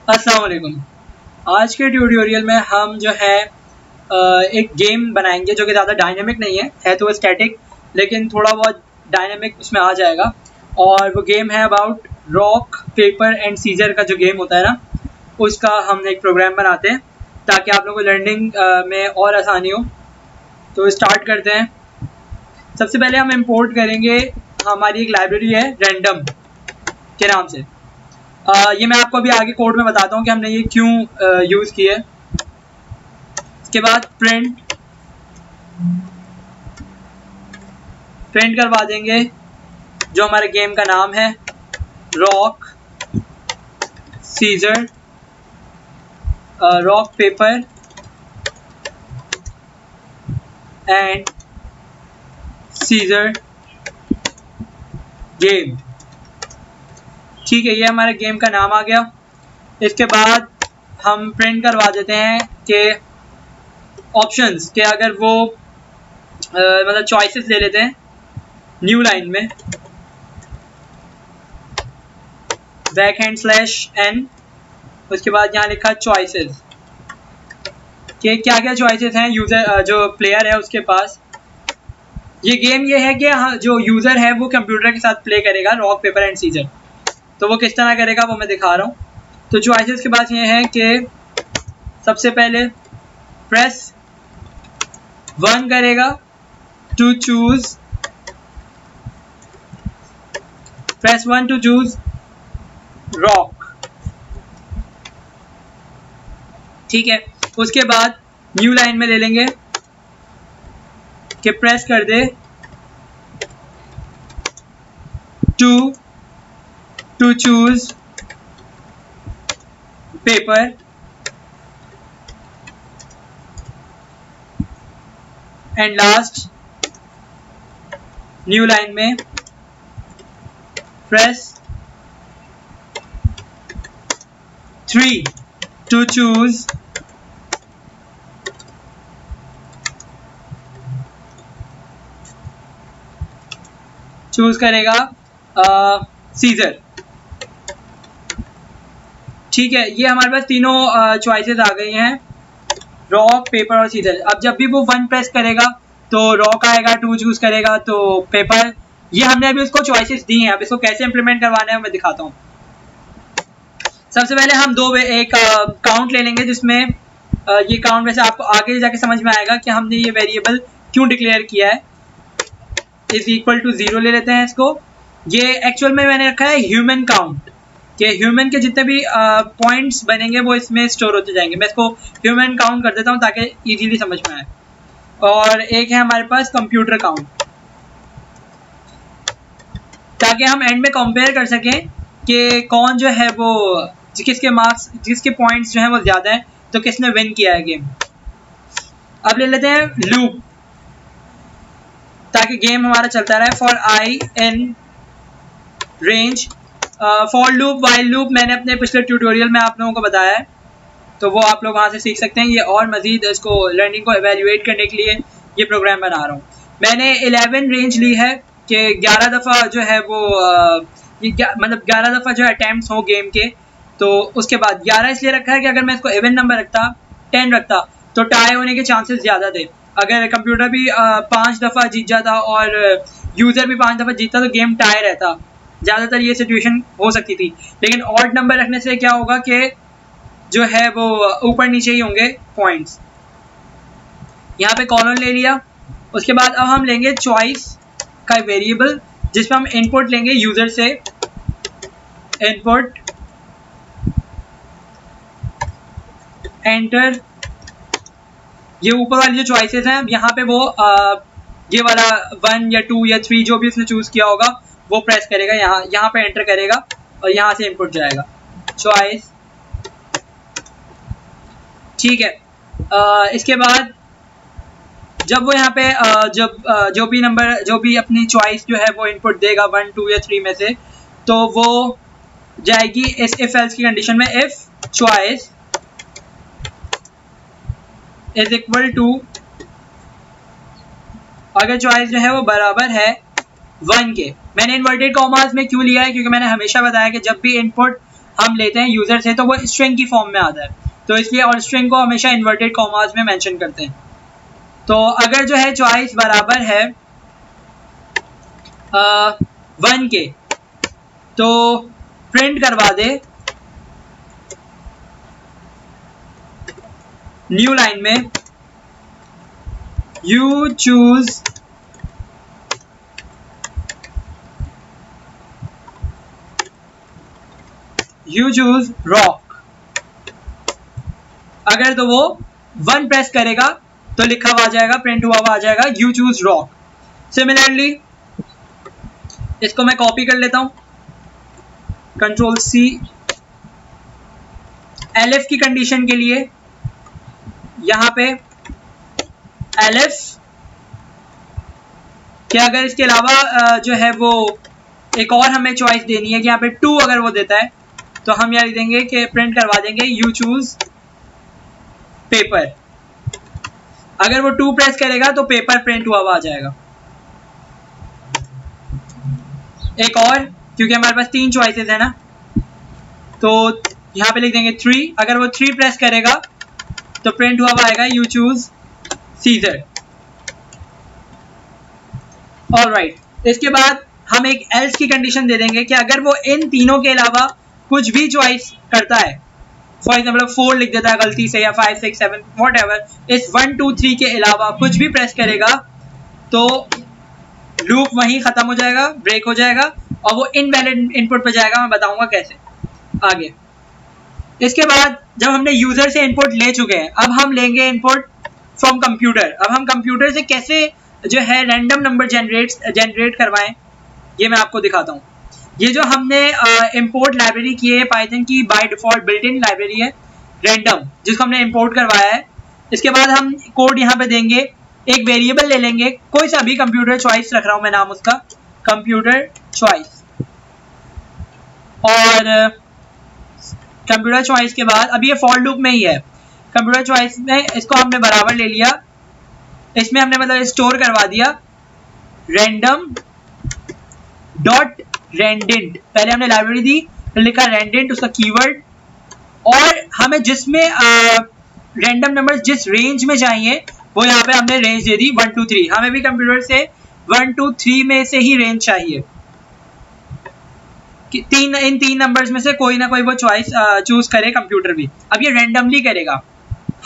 अस्सलाम वालेकुम। आज के ट्यूटोरियल में हम जो है एक गेम बनाएंगे जो कि ज़्यादा डायनेमिक नहीं है तो स्टैटिक, लेकिन थोड़ा बहुत डायनेमिक उसमें आ जाएगा। और वो गेम है about rock paper and scissor का जो गेम होता है ना, उसका हम एक प्रोग्राम बनाते हैं ताकि आप लोगों को लर्निंग में और आसानी हो। तो स्टार्ट करते हैं। सबसे पहले हम इंपोर्ट करेंगे, हमारी एक लाइब्रेरी है रैंडम के नाम से। ये मैं आपको अभी आगे कोड में बताता हूँ कि हमने ये क्यों यूज़ किया है। इसके बाद प्रिंट करवा देंगे जो हमारे गेम का नाम है, rock scissor rock paper and scissor game. ठीक है, ये हमारे गेम का नाम आ गया। इसके बाद हम प्रिंट करवा देते हैं कि ऑप्शंस के, अगर वो मतलब चॉइसेस ले लेते हैं न्यू लाइन में \n, उसके बाद यहाँ लिखा चॉइसेस कि क्या क्या चॉइसेस हैं यूज़र जो प्लेयर है उसके पास। ये गेम ये है कि जो यूज़र है वो कंप्यूटर के साथ प्ले करेगा रॉक पेपर एंड सीजर। तो वो किस तरह करेगा वो मैं दिखा रहा हूँ। तो चॉइसेस के बाद ये है कि सबसे पहले प्रेस 1 करेगा to choose, press 1 to choose rock. ठीक है, उसके बाद न्यू लाइन में ले लेंगे कि प्रेस कर दे 2 to choose paper and last new line में प्रेस 3 टू चूज करेगा सीजर। ठीक है, ये हमारे पास तीनों चॉइसेस आ गई हैं, रॉक पेपर और सीजर। अब जब भी वो 1 प्रेस करेगा तो रॉक आएगा, 2 चूज करेगा तो पेपर। ये हमने अभी उसको चॉइसेस दी हैं, अब इसको कैसे इंप्लीमेंट करवाना है मैं दिखाता हूँ। सबसे पहले हम एक काउंट ले लेंगे, जिसमें ये काउंट वैसे आपको आगे जाके समझ में आएगा कि हमने ये वेरिएबल क्यों डिक्लेयर किया है। इज इक्वल टू 0 ले लेते हैं इसको। ये एक्चुअल में मैंने रखा है ह्यूमन काउंट, कि ह्यूमन के जितने भी पॉइंट्स बनेंगे वो इसमें स्टोर होते जाएंगे। मैं इसको ह्यूमन काउंट कर देता हूँ ताकि इजीली समझ में आए। और एक है हमारे पास कंप्यूटर काउंट, ताकि हम एंड में कंपेयर कर सकें कि कौन जो है वो किसके मार्क्स, जिसके पॉइंट्स जो हैं वो ज़्यादा हैं, तो किसने विन किया है गेम। अब ले लेते हैं लूप, ताकि गेम हमारा चलता रहे। For I in range, for loop, while loop मैंने अपने पिछले ट्यूटोरियल में आप लोगों को बताया है, तो वो आप लोग वहाँ से सीख सकते हैं। ये और मज़ीद इसको लर्निंग को एवेल्यूएट करने के लिए ये प्रोग्राम बना रहा हूँ। मैंने 11 रेंज ली है कि 11 दफ़ा जो है वो मतलब 11 दफ़ा जो अटैम्प्ट्स हो गेम के। तो उसके बाद 11 इसलिए रखा है कि अगर मैं इसको इवन नंबर रखता, 10 रखता, तो टाई होने के चांसेस ज़्यादा थे। अगर कंप्यूटर भी 5 दफ़ा जीत जाता और यूज़र भी 5 दफ़ा जीतता तो गेम टाई रहता। ज़्यादातर ये सिचुएशन हो सकती थी। लेकिन ऑड नंबर रखने से क्या होगा कि जो है वो ऊपर नीचे ही होंगे पॉइंट्स। यहाँ पे कॉलन ले लिया। उसके बाद अब हम लेंगे चॉइस का वेरिएबल, जिसमें हम इनपुट लेंगे यूज़र से। इनपुट एंटर, ये ऊपर वाली जो चॉइसेस हैं यहाँ पे वो ये वाला 1 या 2 या 3 जो भी उसने चूज़ किया होगा वो प्रेस करेगा, यहाँ पे एंटर करेगा और यहाँ से इनपुट जाएगा चॉइस। ठीक है, इसके बाद जब वो यहाँ पे जो भी नंबर, जो भी अपनी चॉइस जो है वो इनपुट देगा 1, 2 या 3 में से, तो वो जाएगी इस इफ एल्स की कंडीशन में। If choice is equal to, अगर चॉइस जो है वो बराबर है 1 के। मैंने इन्वर्टेड कॉमास में क्यों लिया है, क्योंकि मैंने हमेशा बताया कि जब भी इनपुट हम लेते हैं यूज़र से तो वो स्ट्रिंग की फॉर्म में आता है, तो इसलिए और स्ट्रिंग को हमेशा इन्वर्टेड कॉमास में मेंशन करते हैं। तो अगर जो है चॉइस बराबर है 1 के तो प्रिंट करवा दे न्यू लाइन में यू चूज रॉक। अगर तो वो 1 प्रेस करेगा तो लिखा हुआ आ जाएगा, प्रिंट हुआ हुआ आ जाएगा यू चूज रॉक। सिमिलरली इसको मैं कॉपी कर लेता हूं, कंट्रोल सी। एलिफ की कंडीशन के लिए यहां पे एलिफ क्या, अगर इसके अलावा जो है वो एक और हमें चॉइस देनी है कि यहाँ पे 2 अगर वो देता है तो हम यहाँ लिख देंगे कि प्रिंट करवा देंगे यू चूज पेपर। अगर वो 2 प्रेस करेगा तो पेपर प्रिंट हुआ हुआ आ जाएगा। एक और, क्योंकि हमारे पास 3 चॉइसेस है ना, तो यहाँ पे लिख देंगे 3। अगर वो 3 प्रेस करेगा तो प्रिंट हुआ हुआ आएगा यू चूज सीजर। ऑलराइट, इसके बाद हम एक एल्स की कंडीशन दे देंगे कि अगर वो इन तीनों के अलावा कुछ भी चॉइस करता है, फॉर एग्जाम्पल 4 लिख देता है गलती से, या 5 6 7 वॉट एवर, इस 1 2 3 के अलावा कुछ भी प्रेस करेगा तो लूप वहीं खत्म हो जाएगा, ब्रेक हो जाएगा और वो इनवैलिड इनपुट पे जाएगा। मैं बताऊंगा कैसे आगे। इसके बाद जब हमने यूजर से इनपुट ले चुके हैं, अब हम लेंगे इनपुट फ्रॉम कंप्यूटर। अब हम कंप्यूटर से कैसे जो है रैंडम नंबर जनरेट करवाएं, ये मैं आपको दिखाता हूँ। ये जो हमने इंपोर्ट लाइब्रेरी की है पाइथन की, by default built in library है रैंडम, जिसको हमने इंपोर्ट करवाया है। इसके बाद हम कोड यहाँ पे देंगे, एक वेरिएबल ले लेंगे, कोई सा भी, कंप्यूटर चॉइस रख रहा हूँ मैं नाम उसका, कंप्यूटर चॉइस। और कंप्यूटर चॉइस के बाद अब ये फॉर लूप में ही है, कंप्यूटर चॉइस में इसको हमने बराबर ले लिया, इसमें हमने मतलब स्टोर करवा दिया रैंडम डॉट रेंडेंट। पहले हमने लाइब्रेरी दी, फिर लिखा रेंडेंट उसका कीवर्ड, और हमें जिसमें रैंडम नंबर जिस रेंज में चाहिए वो यहाँ पे हमने रेंज दे दी 1 2 3। हमें भी कंप्यूटर से 1 2 3 में से ही रेंज चाहिए कि इन 3 नंबर्स में से कोई ना कोई वो चॉइस चूज करे कंप्यूटर भी। अब ये रैंडमली करेगा,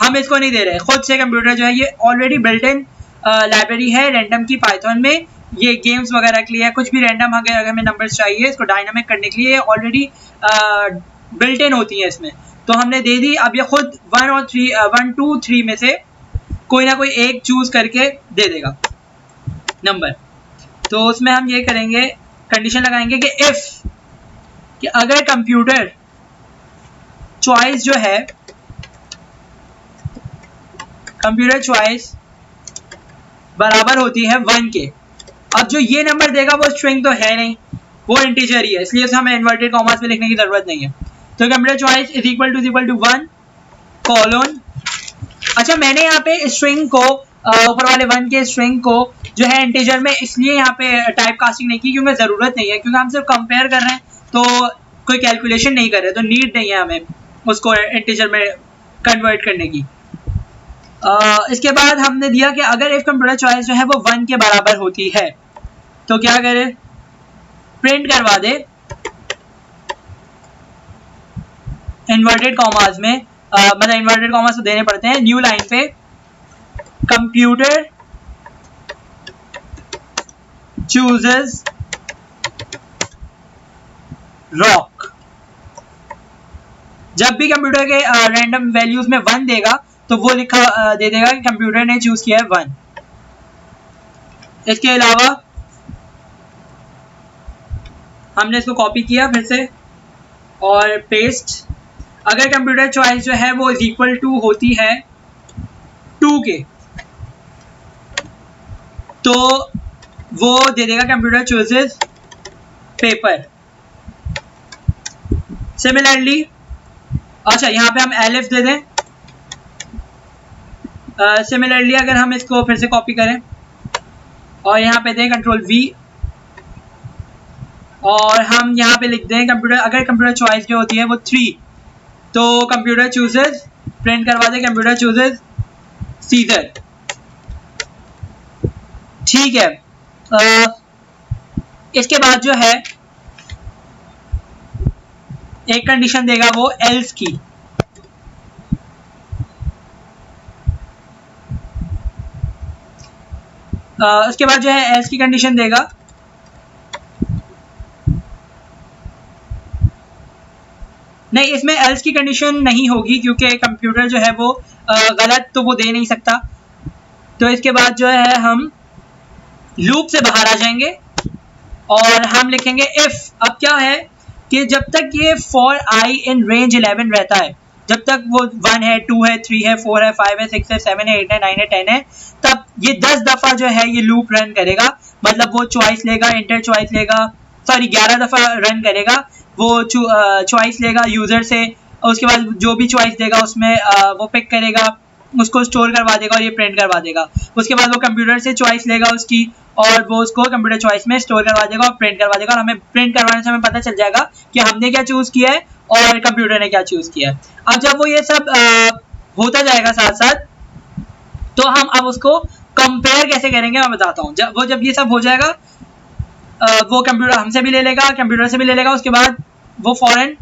हम इसको नहीं दे रहे, खुद से कंप्यूटर जो है, ये ऑलरेडी बिल्ट इन लाइब्रेरी है रैंडम की पाइथन में। ये गेम्स वगैरह के लिए, कुछ भी रैंडम अगर हमें नंबर्स चाहिए इसको डायनामिक करने के लिए ऑलरेडी बिल्ट इन होती है इसमें, तो हमने दे दी। अब ये खुद 1 2 3 में से कोई ना कोई एक चूज करके दे देगा नंबर। तो उसमें हम ये करेंगे, कंडीशन लगाएंगे कि इफ, कि अगर कंप्यूटर चॉइस जो है, कंप्यूटर चॉइस बराबर होती है 1 के। अब जो ये नंबर देगा वो स्ट्रिंग तो है नहीं, वो इंटीजर ही है, इसलिए उसे हमें इन्वर्टेड कॉमास में लिखने की जरूरत नहीं है। तो computer choice is equal to 1 colon. अच्छा, मैंने यहाँ पे स्ट्रिंग को ऊपर वाले 1 के स्ट्रिंग को जो है इंटीजर में इसलिए यहाँ पे टाइप कास्टिंग नहीं की क्योंकि ज़रूरत नहीं है, क्योंकि हम सिर्फ कंपेयर कर रहे हैं तो कोई कैलकुलेशन नहीं कर रहे, तो नीड नहीं है हमें उसको इंटीजर में कन्वर्ट करने की। इसके बाद हमने दिया कि अगर इफ कंप्यूटर चॉइस जो है वो 1 के बराबर होती है तो क्या करे, प्रिंट करवा दे इन्वर्टेड कॉमास में, मतलब इन्वर्टेड कॉमास तो देने पड़ते हैं, न्यू लाइन पे कंप्यूटर चूजेस रॉक। जब भी कंप्यूटर के रैंडम वैल्यूज में 1 देगा तो वो लिखा दे देगा कि कंप्यूटर ने चूज किया है 1। इसके अलावा हमने इसको कॉपी किया फिर से और पेस्ट। अगर कंप्यूटर चॉइस जो है वो इज इक्वल टू होती है 2 के तो वो दे देगा कंप्यूटर चूजेस पेपर। सिमिलरली, अच्छा यहाँ पे हम एलिफ दे दें। सिमिलरली अगर हम इसको फिर से कॉपी करें और यहाँ पे दें कंट्रोल V, और हम यहाँ पे लिख दें कंप्यूटर, अगर कंप्यूटर चॉइस जो होती है वो 3, तो कंप्यूटर चूजेस, प्रिंट करवा दें कंप्यूटर चूजेस सीजर। ठीक है, इसके बाद जो है एक कंडीशन देगा वो एल्स की। उसके बाद जो है एल्स की कंडीशन देगा। नहीं, इसमें एल्स की कंडीशन नहीं होगी क्योंकि कंप्यूटर जो है वो गलत तो वो दे नहीं सकता। तो इसके बाद जो है हम लूप से बाहर आ जाएंगे और हम लिखेंगे इफ। अब क्या है कि जब तक ये फॉर आई इन रेंज 11 रहता है, जब तक वो 1 है, 2 है, 3 है, 4 है, 5 है, 6 है, 7 है, 8 है, 9 है, 10 है, तब ये 10 दफा जो है ये लूप रन करेगा। मतलब वो चॉइस लेगा, इंटर चॉइस लेगा, सॉरी 11 दफा रन करेगा। वो चॉइस लेगा यूजर से, उसके बाद जो भी चॉइस देगा उसमें वो पिक करेगा, उसको स्टोर करवा देगा और ये प्रिंट करवा देगा। उसके बाद वो कंप्यूटर से चॉइस लेगा उसकी और वो उसको कंप्यूटर चॉइस में स्टोर करवा देगा और प्रिंट करवा देगा। और हमें प्रिंट करवाने से हमें पता चल जाएगा कि हमने क्या चूज किया है और कंप्यूटर ने क्या चूज किया है। अब जब वो ये सब होता जाएगा साथ साथ, तो हम अब उसको कंपेयर कैसे करेंगे मैं बताता हूँ। जब ये सब हो जाएगा, वो कंप्यूटर हमसे भी ले लेगा, कंप्यूटर से भी ले लेगा। उसके बाद वो फौरन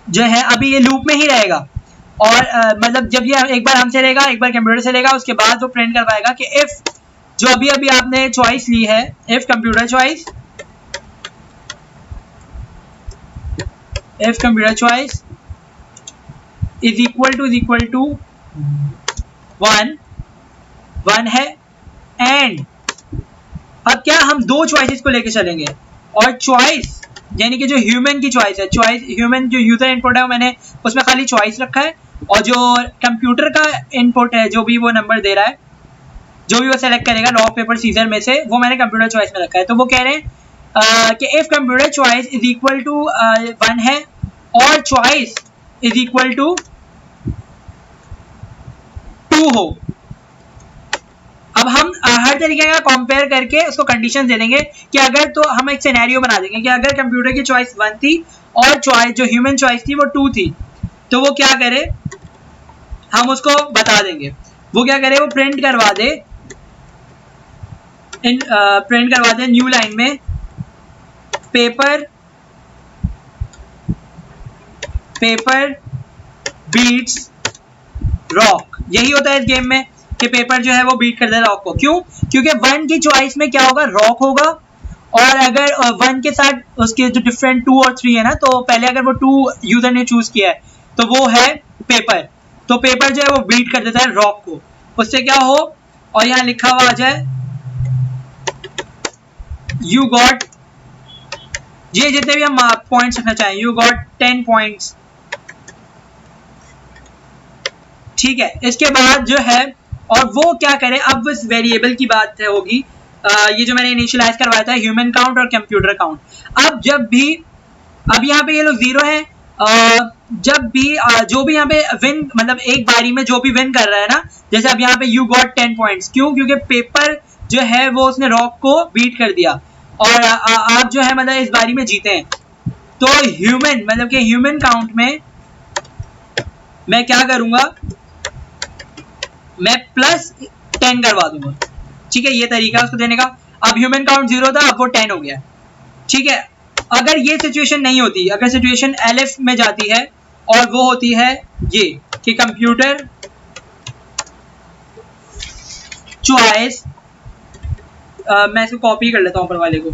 जो है अभी ये लूप में ही रहेगा और मतलब जब ये एक बार हमसे लेगा, एक बार कंप्यूटर से लेगा, उसके बाद वो प्रिंट करवाएगा कि इफ जो अभी अभी आपने चॉइस ली है, if computer choice, if computer choice is equal to 1 है एंड। अब क्या हम दो चॉइसेस को लेके चलेंगे और चॉइस यानी कि जो ह्यूमन की चॉइस है, चॉइस ह्यूमन जो यूजर इनपुट है मैंने उसमें खाली चॉइस रखा है और जो कंप्यूटर का इनपुट है, जो भी वो नंबर दे रहा है, जो भी वो सेलेक्ट करेगा रॉक पेपर सीजर में से, वो मैंने कंप्यूटर चॉइस में रखा है। तो वो कह रहे हैं कि if computer choice is equal to 1 है और चॉइस इज इक्वल टू 2 हो। अब हम हर तरीके का कंपेयर करके उसको कंडीशन दे देंगे कि अगर, तो हम एक सिनेरियो बना देंगे कि अगर कंप्यूटर की चॉइस 1 थी और चॉइस जो ह्यूमन चॉइस थी वो 2 थी, तो वो क्या करे, हम उसको बता देंगे। वो क्या करे, वो प्रिंट करवा दे न्यू लाइन में पेपर बीट्स रॉक। यही होता है इस गेम में कि पेपर जो है वो बीट कर दे रॉक को। क्यों? क्योंकि 1 की चॉइस में क्या होगा, रॉक होगा, और अगर 1 के साथ उसके जो डिफरेंट 2 और 3 है ना, तो पहले अगर वो 2 यूजर ने चूज किया है तो वो है पेपर, तो पेपर जो है वो बीट कर देता है रॉक को। उससे क्या हो, और यहाँ लिखा हुआ आ जाए यू गॉट, ये जितने भी हम पॉइंट्स रखना चाहें, यू गॉट 10 पॉइंट्स। ठीक है, इसके बाद जो है, और वो क्या करे, अब इस वेरिएबल की बात होगी, ये जो मैंने इनिशियलाइज करवाया था ह्यूमन काउंट और कंप्यूटर काउंट। अब जब भी, अब यहाँ पे ये लोग 0 है, जब भी जो भी यहाँ पे विन, मतलब एक बारी में जो भी विन कर रहा है ना, जैसे अब यहाँ पे यू गॉट 10 पॉइंट्स, क्यों? क्योंकि पेपर जो है वो उसने रॉक को बीट कर दिया और आप जो है मतलब इस बारी में जीते हैं। तो ह्यूमन, मतलब कि ह्यूमन काउंट में मैं क्या करूंगा, मैं +10 करवा दूंगा। ठीक है, ये तरीका है उसको देने का। अब ह्यूमन काउंट 0 था, अब वो 10 हो गया। ठीक है, अगर ये सिचुएशन नहीं होती, अगर सिचुएशन एलिफ में जाती है और वो होती है ये कि कंप्यूटर चॉइस, मैं इसको कॉपी कर लेता हूं ऊपर वाले को।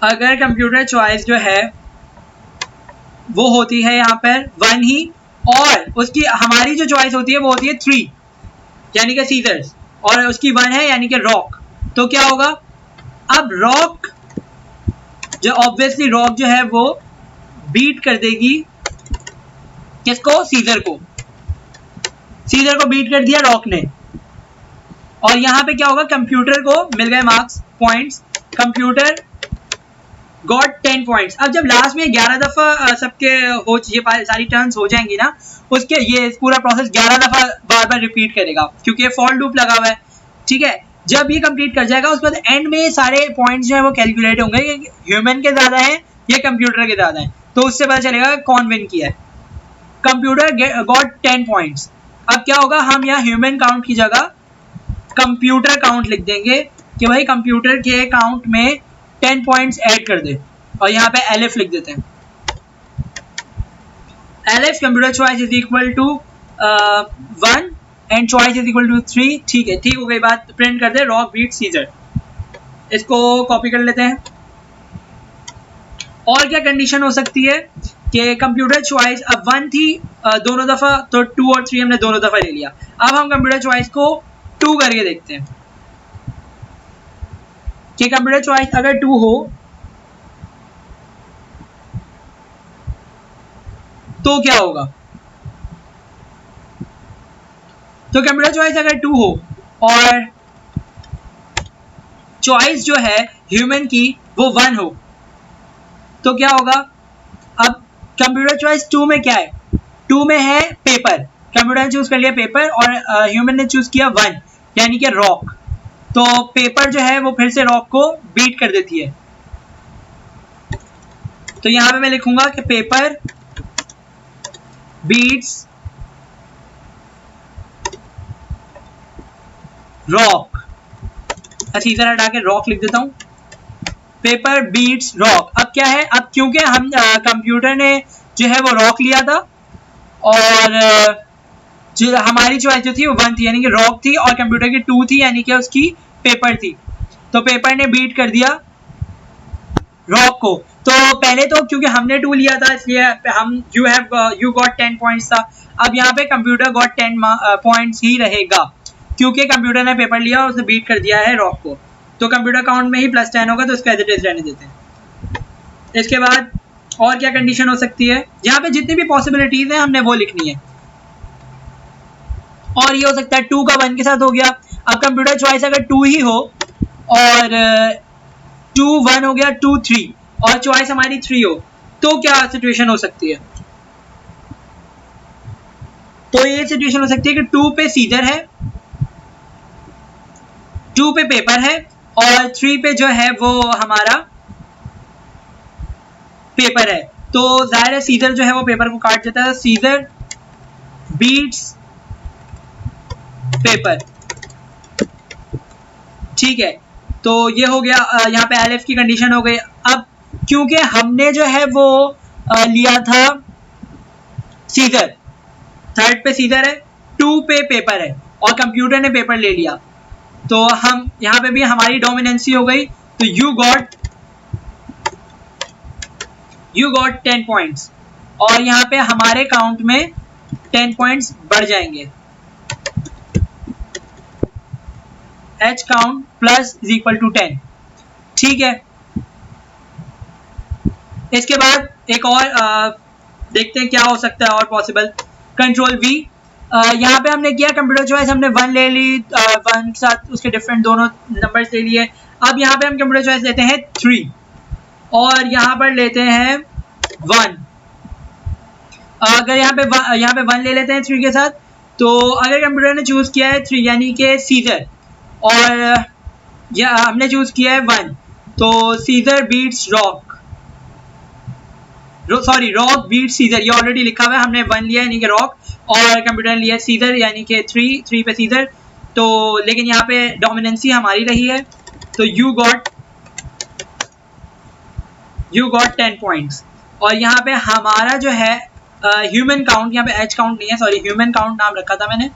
अगर कंप्यूटर चॉइस जो है वो होती है यहाँ पर 1 ही, और उसकी हमारी जो चॉइस होती है वो होती है 3 यानी कि सीजर्स, और उसकी 1 है यानी कि रॉक, तो क्या होगा, अब रॉक जो, ऑब्वियसली रॉक जो है वो बीट कर देगी किसको, सीजर को। सीजर को बीट कर दिया रॉक ने, और यहाँ पे क्या होगा, कंप्यूटर को मिल गए marks, points, computer got 10 points. अब जब लास्ट में 11 दफा सबके हो, ये सारी टर्न्स हो जाएंगी ना, उसके ये पूरा प्रोसेस 11 दफा बार बार रिपीट करेगा क्योंकि फॉर लूप लगा हुआ है। ठीक है, जब ये कंप्लीट कर जाएगा उसके बाद एंड में सारे पॉइंट्स जो है वो कैलकुलेट होंगे, ह्यूमन के ज़्यादा हैं या कंप्यूटर के ज़्यादा हैं, तो उससे पता चलेगा कौन विन किया है। Computer got 10 points. अब क्या होगा, हम यहाँ ह्यूमन काउंट की जगह कंप्यूटर काउंट लिख देंगे कि भाई कंप्यूटर के काउंट में 10 पॉइंट्स ऐड कर दे, और यहाँ पे एलिफ लिख देते हैं। Elif computer choice is equal to 1 and choice is equal to 3। ठीक है, ठीक हो गई बात, प्रिंट कर दे रॉक बीट सीजर। इसको कॉपी कर लेते हैं। और क्या कंडीशन हो सकती है कि कंप्यूटर चॉइस अब 1 थी दोनों दफ़ा, तो 2 और 3 हमने दोनों दफ़ा ले लिया। अब हम कंप्यूटर चॉइस को 2 करके देखते हैं कि कंप्यूटर चॉइस अगर 2 हो तो क्या होगा। तो कंप्यूटर चॉइस अगर 2 हो और चॉइस जो है ह्यूमन की वो 1 हो तो क्या होगा। अब कंप्यूटर चॉइस 2 में क्या है, 2 में है पेपर, कंप्यूटर ने चूज कर लिया पेपर और ह्यूमन ने चूज किया 1 यानी कि रॉक, तो पेपर जो है वो फिर से रॉक को बीट कर देती है। तो यहां पे मैं लिखूंगा कि पेपर बीट्स रॉक। अच्छा इधर हटा के रॉक लिख देता हूं, पेपर बीट्स रॉक। अब क्या है, अब क्योंकि हम कंप्यूटर ने जो है वो रॉक लिया था और जो हमारी चॉइस जो थी वो 1 थी यानी कि रॉक थी, और कंप्यूटर की 2 थी यानी कि उसकी पेपर थी, तो पेपर ने बीट कर दिया रॉक को। तो पहले तो क्योंकि हमने 2 लिया था इसलिए हम यू गॉट 10 पॉइंट्स था। अब यहाँ पे कंप्यूटर गॉट 10 पॉइंट्स ही रहेगा क्योंकि कंप्यूटर ने पेपर लिया और उसने बीट कर दिया है रॉक को, तो कंप्यूटर काउंट में ही +10 होगा, तो उसका एज इट इज रहने देते हैं। इसके बाद और क्या कंडीशन हो सकती है, यहाँ पे जितनी भी पॉसिबिलिटीज हैं हमने वो लिखनी है। और ये हो सकता है 2 का 1 के साथ हो गया। अब कंप्यूटर चॉइस अगर 2 ही हो और 2 1 हो गया, 2 3 और चॉइस हमारी 3 हो तो क्या सिचुएशन हो सकती है। तो ये सिचुएशन हो सकती है कि 2 पे सीजर है, 2 पे पेपर है और 3 पे जो है वो हमारा पेपर है। तो जाहिर है सीजर जो है वो पेपर को काट देता है, सीजर बीट्स पेपर। ठीक है, तो ये हो गया, यहाँ पे एलिफ की कंडीशन हो गई। अब क्योंकि हमने जो है वो लिया था सीजर, थर्ड पे सीजर है, 2 पे पेपर है और कंप्यूटर ने पेपर ले लिया, तो हम यहाँ पे भी हमारी डोमिनेंसी हो गई, तो यू गॉट 10 पॉइंट्स और यहाँ पे हमारे काउंट में 10 पॉइंट्स बढ़ जाएंगे। H count plus is equal to 10। ठीक है, इसके बाद एक और देखते हैं क्या हो सकता है और पॉसिबल। कंट्रोल वी, यहाँ पे हमने किया कंप्यूटर चॉइस, हमने 1 ले ली, 1 के साथ उसके डिफरेंट दोनों नंबर्स ले लिए। अब यहाँ पे हम कंप्यूटर चॉइस लेते हैं 3 और यहाँ पर लेते हैं 1। अगर यहाँ पे 1 ले लेते हैं 3 के साथ, तो अगर कंप्यूटर ने चूज किया है 3 यानी कि सीजर और हमने चूज किया है 1, तो scissor beats rock, sorry rock beat scissor, ये ऑलरेडी लिखा हुआ है, हमने 1 लिया यानी कि रॉक और कंप्यूटर ने लिया सीजर यानी कि 3 पे सीजर, तो लेकिन यहाँ पे डोमिनेंसी हमारी रही है, तो यू गॉट 10 पॉइंट्स। और यहाँ पे हमारा जो है ह्यूमन काउंट, यहाँ पे एच काउंट नहीं है, सॉरी ह्यूमन काउंट नाम रखा था मैंने,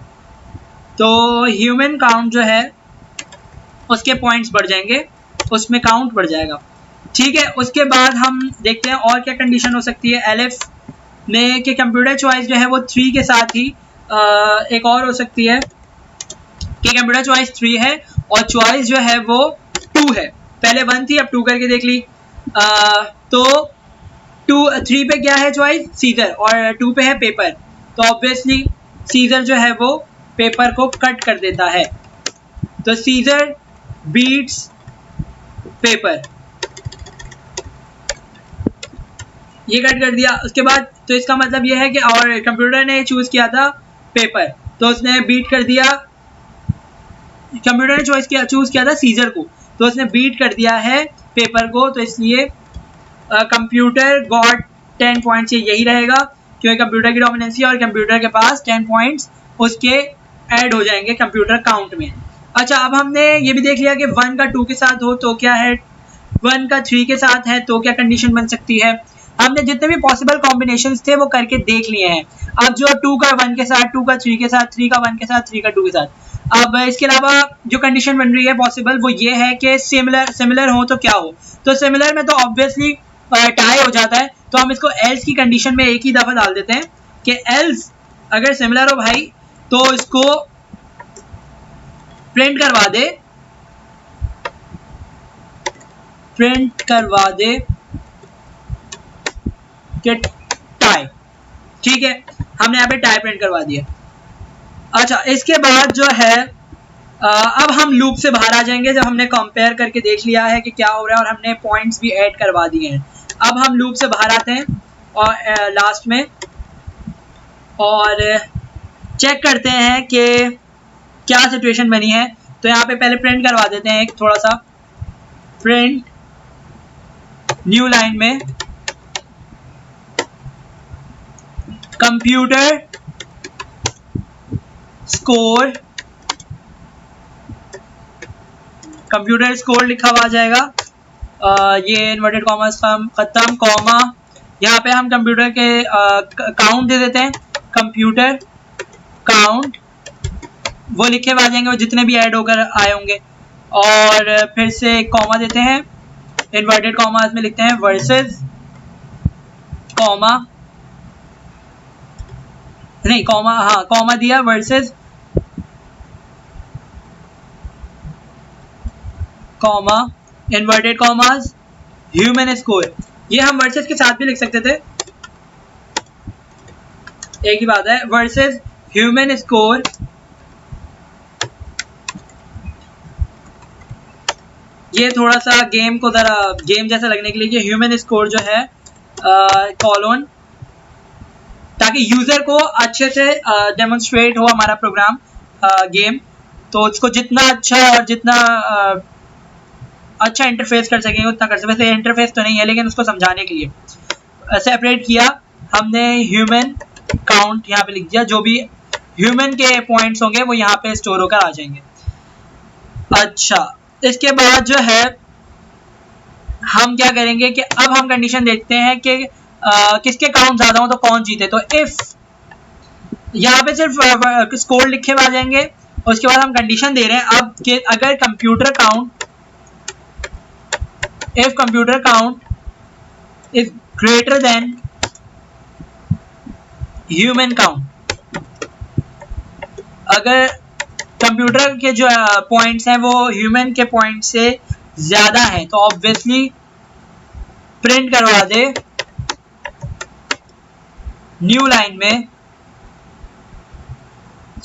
तो ह्यूमन काउंट जो है उसके पॉइंट्स बढ़ जाएंगे, उसमें काउंट बढ़ जाएगा। ठीक है, उसके बाद हम देखते हैं और क्या कंडीशन हो सकती है एलिफ में कि कंप्यूटर चॉइस जो है वो 3 के साथ ही एक और हो सकती है कि कंप्यूटर चॉइस 3 है और चॉइस जो है वो 2 है, पहले 1 थी अब 2 करके देख ली, तो 3 पे क्या है चॉइस सीजर और 2 पे है पेपर, तो ऑब्वियसली सीजर जो है वो पेपर को कट कर देता है, तो सीजर बीट्स पेपर, ये कट कर दिया। उसके बाद तो इसका मतलब ये है कि और कंप्यूटर ने चूज किया था पेपर, तो उसने बीट कर दिया कंप्यूटर ने चूज किया था सीजर को, तो उसने बीट कर दिया है पेपर को, तो इसलिए कंप्यूटर गॉट 10 पॉइंट्स, यही रहेगा क्योंकि कंप्यूटर की डोमिनेंसी और कंप्यूटर के पास 10 पॉइंट्स उसके ऐड हो जाएंगे कंप्यूटर काउंट में। अच्छा, अब हमने ये भी देख लिया कि 1 का 2 के साथ हो तो क्या है, 1 का 3 के साथ है तो क्या कंडीशन बन सकती है। हमने जितने भी पॉसिबल कॉम्बिनेशंस थे वो करके देख लिए हैं। अब जो 2 का 1 के साथ, 2 का 3 के साथ, 3 का 1 के साथ, 3 का 2 के साथ, अब इसके अलावा जो कंडीशन बन रही है पॉसिबल वो ये है कि सिमिलर हो तो क्या हो। तो सिमिलर में तो ऑब्वियसली टाई हो जाता है, तो हम इसको एल्स की कंडीशन में एक ही दफा डाल देते हैं कि एल्स अगर सिमिलर हो भाई तो इसको प्रिंट करवा दे कि टाई। ठीक है, हमने यहाँ पे टाई प्रिंट करवा दिया। अच्छा, इसके बाद जो है अब हम लूप से बाहर आ जाएंगे जब हमने कंपेयर करके देख लिया है कि क्या हो रहा है और हमने पॉइंट्स भी ऐड करवा दिए हैं। अब हम लूप से बाहर आते हैं और लास्ट में और चेक करते हैं कि क्या सिचुएशन बनी है। तो यहाँ पे पहले प्रिंट करवा देते हैं एक थोड़ा सा, प्रिंट न्यू लाइन में कंप्यूटर स्कोर लिखा हुआ आ जाएगा। ये इन्वर्टेड कॉमा खत्म, कॉमा यहाँ पे हम कंप्यूटर के काउंट दे देते हैं, कंप्यूटर काउंट वो लिखे हुए आ जाएंगे, वो जितने भी ऐड होकर आए होंगे। और फिर से कॉमा देते हैं, इन्वर्टेड कॉमा में लिखते हैं वर्सेस कॉमा, नहीं कॉमा, हाँ कॉमा दिया, versus comma inverted commas human score. ये हम वर्सेस के साथ भी लिख सकते थे, एक ही बात है, वर्सेस ह्यूमन स्कोर ये थोड़ा सा गेम को जरा गेम जैसा लगने के लिए ह्यूमन स्कोर जो है कॉलोन, ताकि यूजर को अच्छे से डेमोन्स्ट्रेट हो हमारा प्रोग्राम गेम, तो उसको जितना अच्छा और जितना अच्छा इंटरफेस कर सकेंगे उतना कर सकें। वैसे इंटरफेस तो नहीं है लेकिन उसको समझाने के लिए सेपरेट किया हमने, ह्यूमन काउंट यहाँ पे लिख दिया, जो भी ह्यूमन के पॉइंट्स होंगे वो यहाँ पे स्टोर होकर आ जाएंगे। अच्छा, इसके बाद जो है हम क्या करेंगे कि अब हम कंडीशन देखते हैं कि किसके काउंट ज्यादा हो तो कौन जीते। तो इफ यहाँ पे सिर्फ स्कोर लिखे हुए आ जाएंगे, उसके बाद हम कंडीशन दे रहे हैं अब कि अगर computer count, if computer count is greater than human count, अगर कंप्यूटर के जो पॉइंट्स हैं वो ह्यूमन के पॉइंट से ज्यादा है तो ऑब्वियसली प्रिंट करवा दे न्यू लाइन में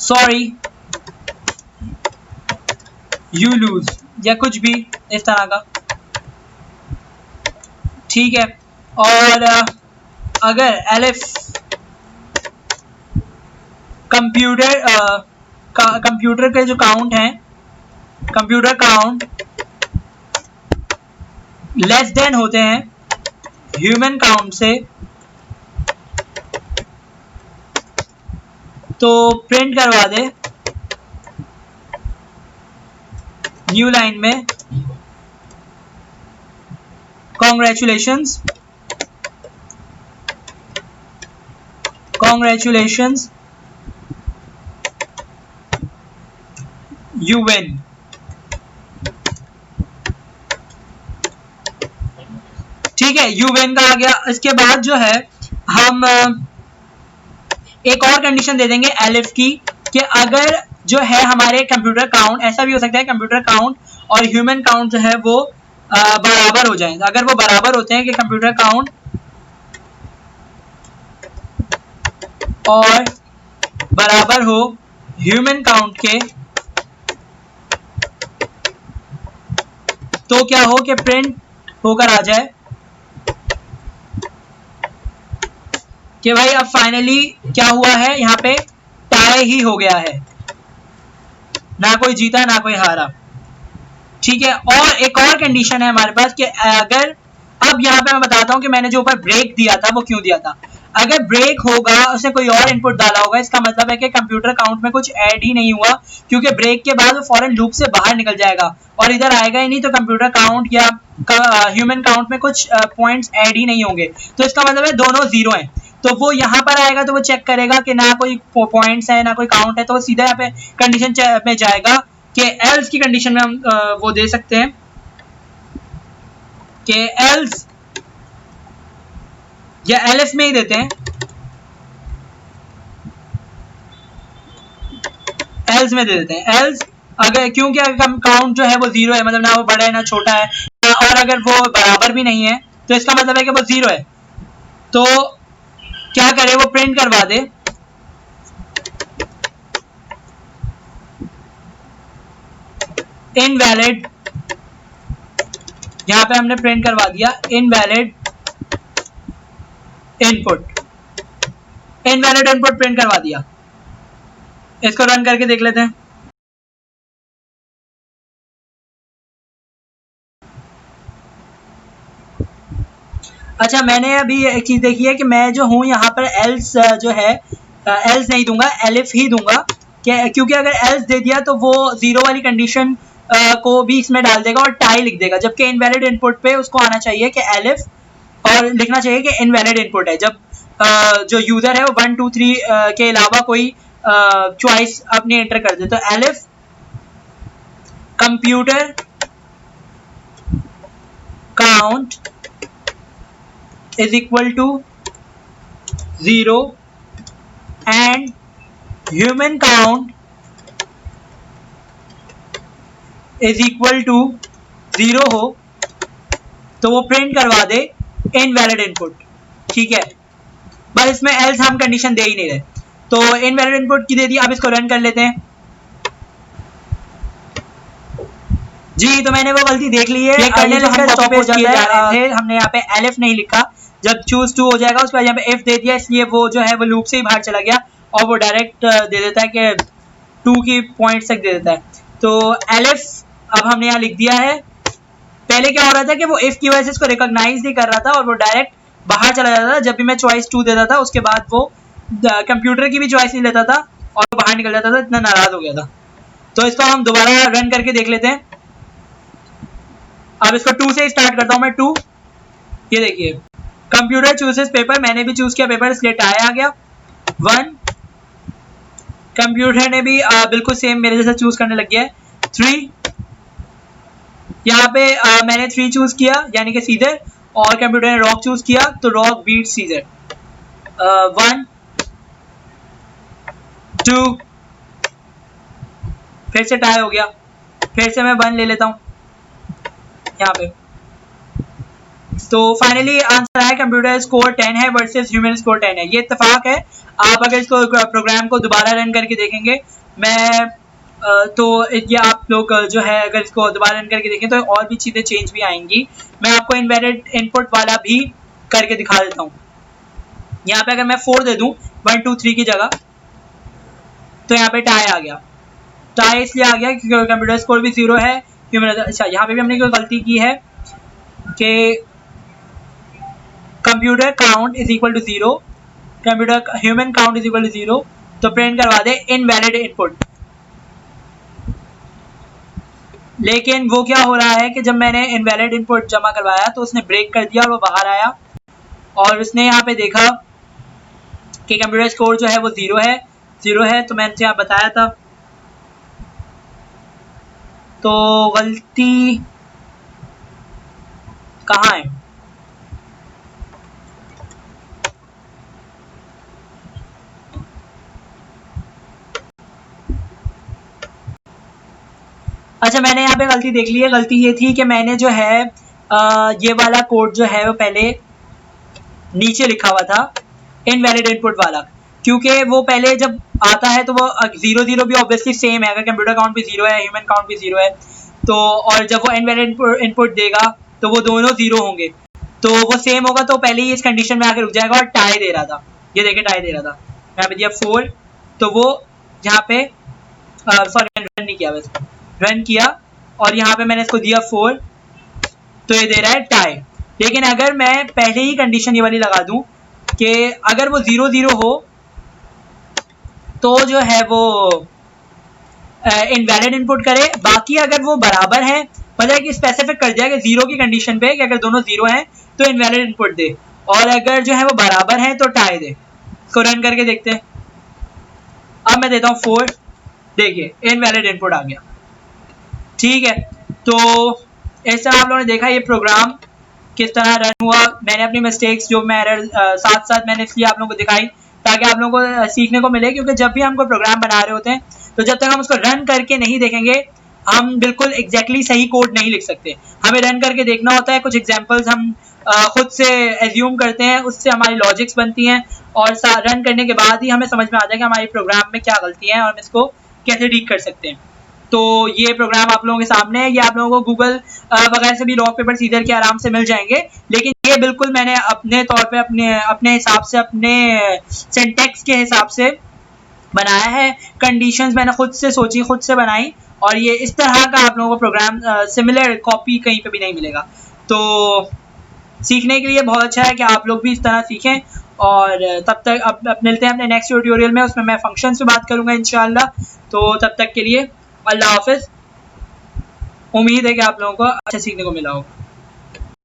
सॉरी यू लूज, या कुछ भी इस तरह का। ठीक है, और अगर एलिफ कंप्यूटर के जो काउंट हैं, कंप्यूटर काउंट लेस देन होते हैं ह्यूमन काउंट से, तो प्रिंट करवा दे न्यू लाइन में कॉन्ग्रेचुलेशंस यू विन। ठीक है, यू विन का आ गया। इसके बाद जो है हम एक और कंडीशन दे देंगे एलिफ की कि अगर जो है हमारे कंप्यूटर काउंट, ऐसा भी हो सकता है कंप्यूटर काउंट और ह्यूमन काउंट जो है वो बराबर हो जाए। अगर वो बराबर होते हैं कि कंप्यूटर काउंट और बराबर हो ह्यूमन काउंट के, तो क्या हो कि प्रिंट होकर आ जाए कि भाई अब फाइनली क्या हुआ है, यहाँ पे टाई ही हो गया है। ना कोई जीता ना कोई हारा, ठीक है। और एक और कंडीशन है हमारे पास कि अगर, अब यहाँ पे मैं बताता हूँ कि मैंने जो ऊपर ब्रेक दिया था वो क्यों दिया था। अगर ब्रेक होगा, उसने कोई और इनपुट डाला होगा, इसका मतलब है कि कंप्यूटर काउंट में कुछ ऐड ही नहीं हुआ, क्योंकि ब्रेक के बाद वो फॉरन लूप से बाहर निकल जाएगा और इधर आएगा ही नहीं, तो कंप्यूटर काउंट या ह्यूमन काउंट में कुछ पॉइंट्स ऐड ही नहीं होंगे। तो इसका मतलब है दोनों जीरो हैं। तो वो यहाँ पर आएगा तो वो चेक करेगा कि ना कोई पॉइंट्स है ना कोई काउंट है, तो वो सीधा यहाँ पे कंडीशन में जाएगा कि एल्स की कंडीशन में हम वो दे सकते हैं कि एल्स, या एल्स में ही देते हैं, एल्स में दे देते हैं एल्स, अगर, क्योंकि अगर काउंट जो है वो जीरो है, मतलब ना वो बड़ा है ना छोटा है, और अगर वो बराबर भी नहीं है तो इसका मतलब है कि वो जीरो है। तो क्या करे, वो प्रिंट करवा दे इनवैलिड, यहां पे हमने प्रिंट करवा दिया invalid input, invalid input print करवा दिया। इसको रन करके देख लेते हैं। अच्छा, मैंने अभी एक चीज देखी है कि मैं जो हूँ यहाँ पर एल्स जो है, एल्स नहीं दूंगा, एलिफ ही दूंगा, क्योंकि अगर एल्स दे दिया तो वो जीरो वाली कंडीशन को भी इसमें डाल देगा और टाई लिख देगा, जबकि इनवैलिड इनपुट पे उसको आना चाहिए कि एलिफ, और लिखना चाहिए कि इनवैलिड इनपुट है जब जो यूजर है वो 1 2 3 के अलावा कोई चॉइस अपनी एंटर कर दे। तो elif computer count is equal to 0 and human count is equal to 0 हो तो वो प्रिंट करवा दे इनवैलिड इनपुट, ठीक है। बस इसमें एल्स हम कंडीशन दे ही नहीं रहे, तो इनवैलिड इनपुट की दे दी। अब इसको रन कर लेते हैं। जी, तो मैंने वो गलती देख ली है, ये कर्नेल इसका स्टॉप हो जाता है, हमने यहाँ पे एलिफ नहीं लिखा, जब चूज टू हो जाएगा उसके बाद यहाँ पे इफ दे दिया, इसलिए वो जो है वो लूप से ही बाहर चला गया और वो डायरेक्ट दे देता है कि 2 की पॉइंट तक दे देता है। तो एलिफ अब हमने यहाँ लिख दिया है। पहले क्या हो रहा था कि वो इफ की वजह से इसको रिकॉग्नाइज नहीं कर रहा था और वो डायरेक्ट बाहर चला जाता था। जब भी मैं चॉइस 2 देता था उसके बाद वो कंप्यूटर की भी चॉइस नहीं लेता था और बाहर निकल जाता था, इतना नाराज हो गया था। तो इसको हम दोबारा रन करके देख लेते हैं। अब इसको 2 से स्टार्ट करता हूं मैं। 2, ये देखिए, कंप्यूटर चूजेस पेपर, मैंने भी चूज किया पेपर, इसलिए टाई आ गया। 1, कंप्यूटर ने भी बिल्कुल सेम मेरे जैसा चूज करने लग गया है। 3, यहाँ पे मैंने 3 चूज किया यानी कि सीजर, और कंप्यूटर ने रॉक चूज किया तो रॉक बीट सीजर। 1 2, फिर से टाई हो गया, फिर से मैं 1 ले लेता हूं यहाँ पे। तो फाइनली आंसर है कंप्यूटर स्कोर 10 है वर्सेस ह्यूमन स्कोर 10 है। ये इत्तेफाक है। आप अगर इसको प्रोग्राम को दोबारा रन करके देखेंगे, मैं तो ये आप लोग जो है अगर इसको दोबारा रन करके देखें तो और भी चीज़ें चेंज भी आएंगी। मैं आपको इनवैलिड इनपुट वाला भी करके दिखा देता हूँ। यहाँ पे अगर मैं 4 दे दूँ 1 2 3 की जगह, तो यहाँ पे टाई आ गया। टाई इसलिए आ गया क्योंकि कंप्यूटर स्कोर भी 0 है, ह्यूमन। अच्छा, यहाँ पे भी हमने कोई गलती की है कि computer count is equal to 0, computer human count is equal to 0, तो प्रिंट करवा दे इनवैलिड इनपुट। लेकिन वो क्या हो रहा है कि जब मैंने इनवैलिड इनपुट जमा करवाया तो उसने ब्रेक कर दिया और वो बाहर आया और उसने यहाँ पे देखा कि कंप्यूटर स्कोर जो है वो 0 है। तो मैंने यहाँ बताया था, तो गलती कहाँ है? अच्छा, मैंने यहाँ पे गलती देख ली है। गलती ये थी कि मैंने जो है ये वाला कोड जो है वो पहले नीचे लिखा हुआ था इनवैलिड इनपुट वाला, क्योंकि वो पहले जब आता है तो वो 0 0 भी ऑब्वियसली सेम है। अगर कंप्यूटर काउंट भी 0 है, ह्यूमन काउंट भी 0 है, तो और जब वो इनवैलिड इनपुट देगा तो वो दोनों 0 होंगे, तो वो सेम होगा। तो पहले ही इस कंडीशन में आकर रुक जाएगा और टाई दे रहा था। ये देखिए टाई दे रहा था, यहाँ पे दिया 4, तो वो यहाँ पे सॉरी रन नहीं किया, बस रन किया और यहाँ पे मैंने इसको दिया 4, तो ये दे रहा है टाई। लेकिन अगर मैं पहले ही कंडीशन ये वाली लगा दूं कि अगर वो 0-0 हो तो जो है वो इनवैलिड इनपुट करे, बाकी अगर वो बराबर है मतलब कि स्पेसिफिक कर दिया कि 0 की कंडीशन पे कि अगर दोनों 0 हैं तो इनवैलिड इनपुट दे, और अगर जो है वो बराबर है तो टाई दे। इसको रन करके देखते हैं। अब मैं देता हूँ 4, देखिए इनवैलिड इनपुट आ गया। ठीक है, तो इस तरह आप लोगों ने देखा ये प्रोग्राम किस तरह रन हुआ। मैंने अपनी मिस्टेक्स जो मैं साथ साथ मैंने इसलिए आप लोगों को दिखाई ताकि आप लोगों को सीखने को मिले, क्योंकि जब भी हम कोई प्रोग्राम बना रहे होते हैं तो जब तक हम उसको रन करके नहीं देखेंगे हम बिल्कुल एग्जैक्टली सही कोड नहीं लिख सकते। हमें रन करके देखना होता है, कुछ एग्जांपल्स हम खुद से एज्यूम करते हैं, उससे हमारी लॉजिक्स बनती हैं और रन करने के बाद ही हमें समझ में आता है कि हमारी प्रोग्राम में क्या गलती है और हम इसको कैसे ठीक कर सकते हैं। तो ये प्रोग्राम आप लोगों के सामने है, ये आप लोगों को गूगल वगैरह से भी रॉक पेपर सीजर के आराम से मिल जाएंगे, लेकिन ये बिल्कुल मैंने अपने तौर पे अपने हिसाब से अपने सिंटैक्स के हिसाब से बनाया है। कंडीशंस मैंने खुद से सोची, खुद से बनाई, और ये इस तरह का आप लोगों को प्रोग्राम सिमिलर कॉपी कहीं पे भी नहीं मिलेगा। तो सीखने के लिए बहुत अच्छा है कि आप लोग भी इस तरह सीखें। और तब तक अब मिलते हैं अपने नेक्स्ट ट्यूटोरियल में, उसमें मैं फंक्शंस पे बात करूंगा इंशाल्लाह। तो तब तक के लिए अल्लाह हाफिज़। उम्मीद है कि आप लोगों को अच्छा सीखने को मिला होगा।